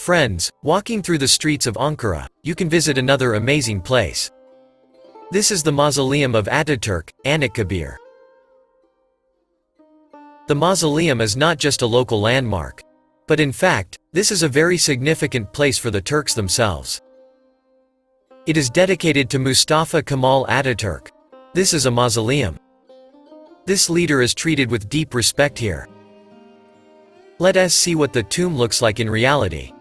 Friends, walking through the streets of Ankara, you can visit another amazing place. This is the Mausoleum of Ataturk, Anitkabir. The mausoleum is not just a local landmark. But in fact, this is a very significant place for the Turks themselves. It is dedicated to Mustafa Kemal Atatürk. This is a mausoleum. This leader is treated with deep respect here. Let us see what the tomb looks like in reality.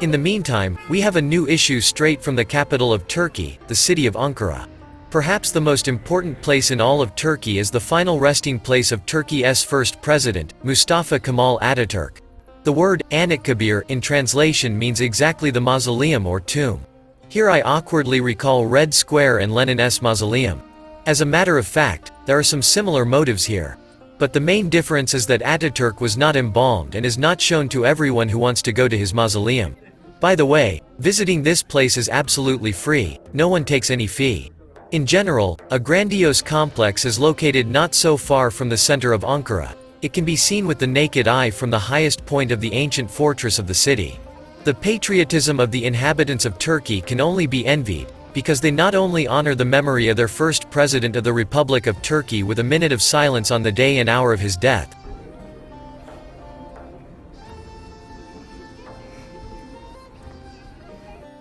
In the meantime, we have a new issue straight from the capital of Turkey, the city of Ankara. Perhaps the most important place in all of Turkey is the final resting place of Turkey's first president, Mustafa Kemal Atatürk. The word Anitkabir in translation means exactly the mausoleum or tomb. Here I awkwardly recall Red Square and Lenin's mausoleum. As a matter of fact, there are some similar motives here. But the main difference is that Ataturk was not embalmed and is not shown to everyone who wants to go to his mausoleum. By the way, visiting this place is absolutely free, no one takes any fee. In general, a grandiose complex is located not so far from the center of Ankara. It can be seen with the naked eye from the highest point of the ancient fortress of the city. The patriotism of the inhabitants of Turkey can only be envied, because they not only honor the memory of their first president of the Republic of Turkey with a minute of silence on the day and hour of his death,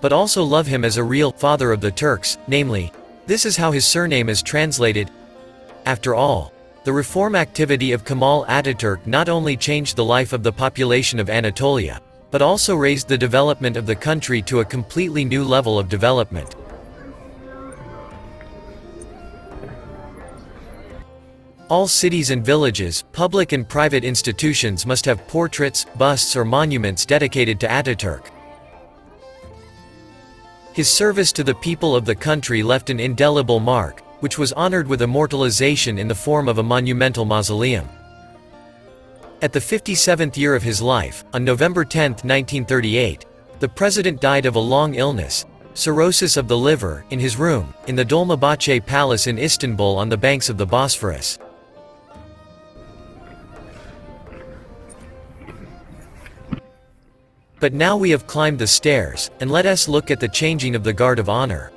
but also love him as a real father of the Turks, namely, this is how his surname is translated. After all, the reform activity of Kemal Atatürk not only changed the life of the population of Anatolia, but also raised the development of the country to a completely new level of development. All cities and villages, public and private institutions must have portraits, busts or monuments dedicated to Ataturk. His service to the people of the country left an indelible mark, which was honored with immortalization in the form of a monumental mausoleum. At the 57th year of his life, on November 10, 1938, the president died of a long illness, cirrhosis of the liver, in his room, in the Dolmabahce Palace in Istanbul on the banks of the Bosphorus. But now we have climbed the stairs, and let us look at the changing of the guard of honor.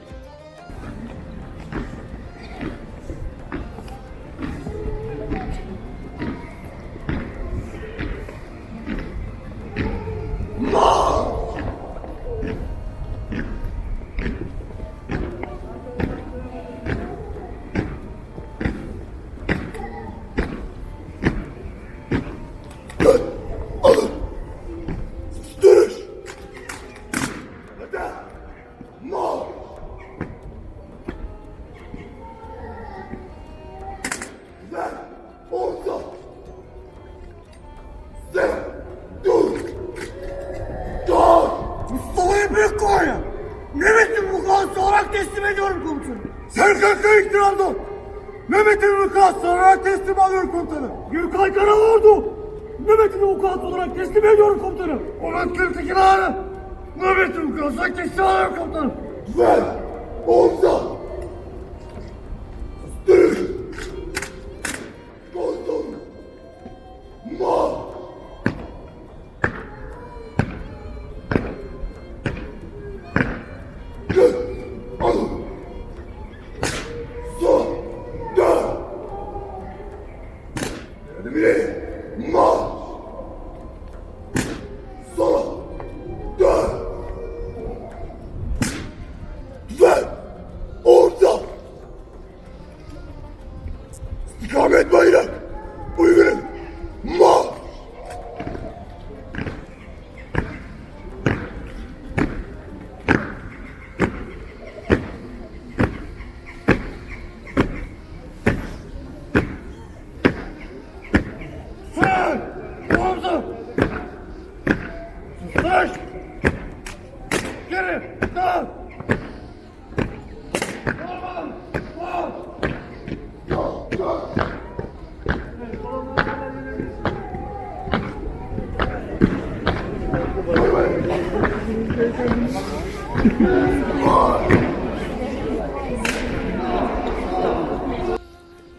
Mustafa'yı büyük koruya. Mehmet'in mukası olarak teslim ediyorum komutanım. Serkan'la iktidarda. Mehmet'in mukası olarak teslim alıyorum komutanım. Gürkay Karaordu. Mehmet'in mukası olarak teslim ediyorum komutanım. Onun 42 ağrı. Mehmet'in mukası olarak teslim alıyorum komutanım. Ver. Omza. Dürüst. Komutanım. Ma.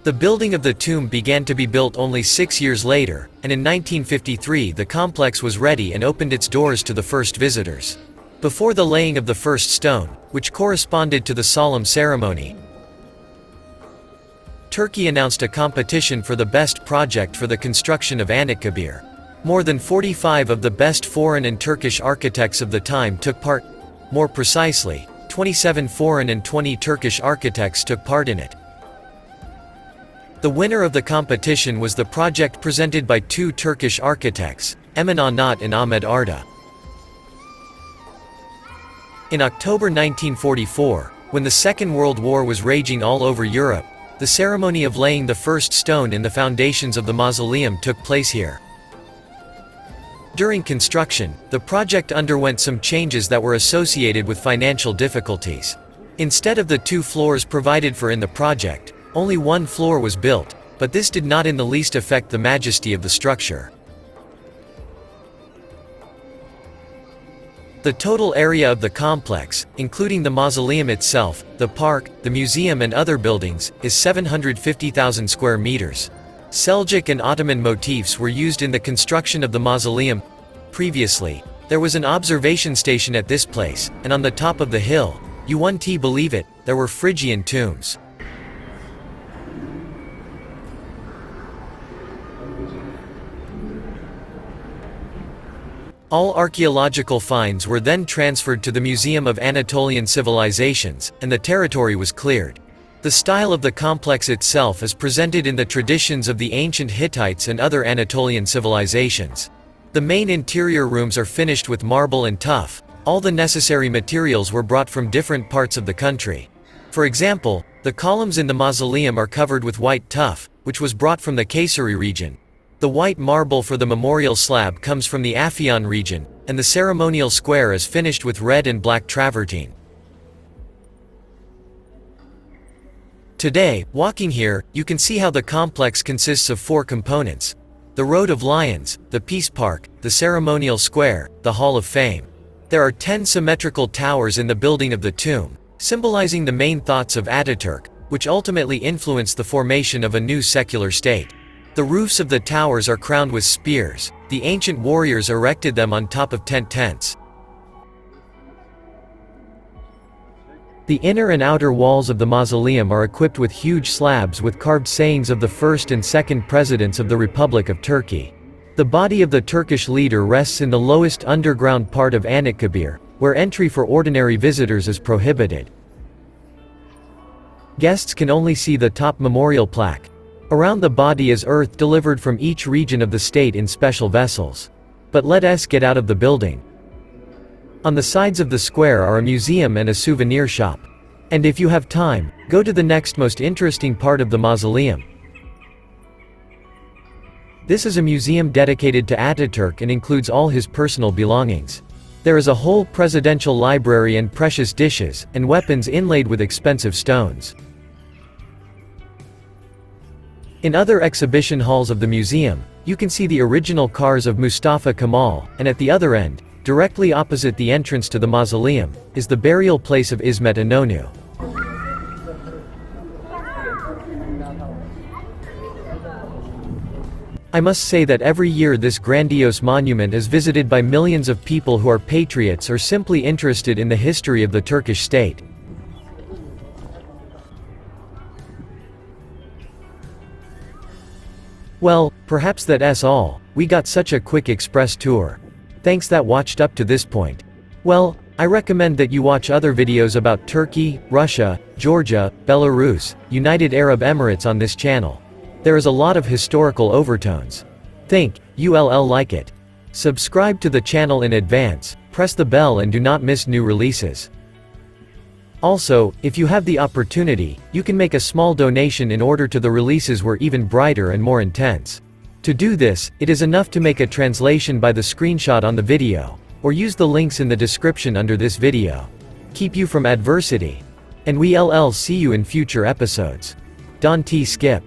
The building of the tomb began to be built only 6 years later, and in 1953 the complex was ready and opened its doors to the first visitors. Before the laying of the first stone, which corresponded to the solemn ceremony, Turkey announced a competition for the best project for the construction of Anitkabir. More than 45 of the best foreign and Turkish architects of the time took part. More precisely, 27 foreign and 20 Turkish architects took part in it. The winner of the competition was the project presented by two Turkish architects, Emin Anat and Ahmet Arda. In October 1944, when the Second World War was raging all over Europe, the ceremony of laying the first stone in the foundations of the mausoleum took place here. During construction, the project underwent some changes that were associated with financial difficulties. Instead of the 2 floors provided for in the project, only 1 floor was built, but this did not in the least affect the majesty of the structure. The total area of the complex, including the mausoleum itself, the park, the museum and other buildings, is 750,000 square meters. Seljuk and Ottoman motifs were used in the construction of the mausoleum. Previously, there was an observation station at this place, and on the top of the hill, you won't believe it, there were Phrygian tombs. All archaeological finds were then transferred to the Museum of Anatolian Civilizations, and the territory was cleared. The style of the complex itself is presented in the traditions of the ancient Hittites and other Anatolian civilizations. The main interior rooms are finished with marble and tuff. All the necessary materials were brought from different parts of the country. For example, the columns in the mausoleum are covered with white tuff, which was brought from the Kayseri region. The white marble for the memorial slab comes from the Afyon region, and the ceremonial square is finished with red and black travertine. Today, walking here, you can see how the complex consists of 4 components: the Road of Lions, the Peace Park, the Ceremonial Square, the Hall of Fame. There are 10 symmetrical towers in the building of the tomb, symbolizing the main thoughts of Ataturk, which ultimately influenced the formation of a new secular state. The roofs of the towers are crowned with spears. The ancient warriors erected them on top of tents. The inner and outer walls of the mausoleum are equipped with huge slabs with carved sayings of the first and second presidents of the Republic of Turkey. The body of the Turkish leader rests in the lowest underground part of Anitkabir, where entry for ordinary visitors is prohibited. Guests can only see the top memorial plaque. Around the body is earth delivered from each region of the state in special vessels. But let us get out of the building. On the sides of the square are a museum and a souvenir shop. And if you have time, go to the next most interesting part of the mausoleum. This is a museum dedicated to Ataturk and includes all his personal belongings. There is a whole presidential library and precious dishes, and weapons inlaid with expensive stones. In other exhibition halls of the museum, you can see the original cars of Mustafa Kemal, and at the other end, directly opposite the entrance to the mausoleum, is the burial place of İsmet İnönü. I must say that every year this grandiose monument is visited by millions of people who are patriots or simply interested in the history of the Turkish state. Well, perhaps that's all. We got such a quick express tour. Thanks that watched up to this point. Well, I recommend that you watch other videos about Turkey, Russia, Georgia, Belarus, United Arab Emirates on this channel. There is a lot of historical overtones. Think, you'll like it. Subscribe to the channel in advance, press the bell and do not miss new releases. Also, if you have the opportunity, you can make a small donation in order to the releases were even brighter and more intense. To do this, it is enough to make a translation by the screenshot on the video, or use the links in the description under this video. Keep you from adversity. And we'll see you in future episodes. Don't skip.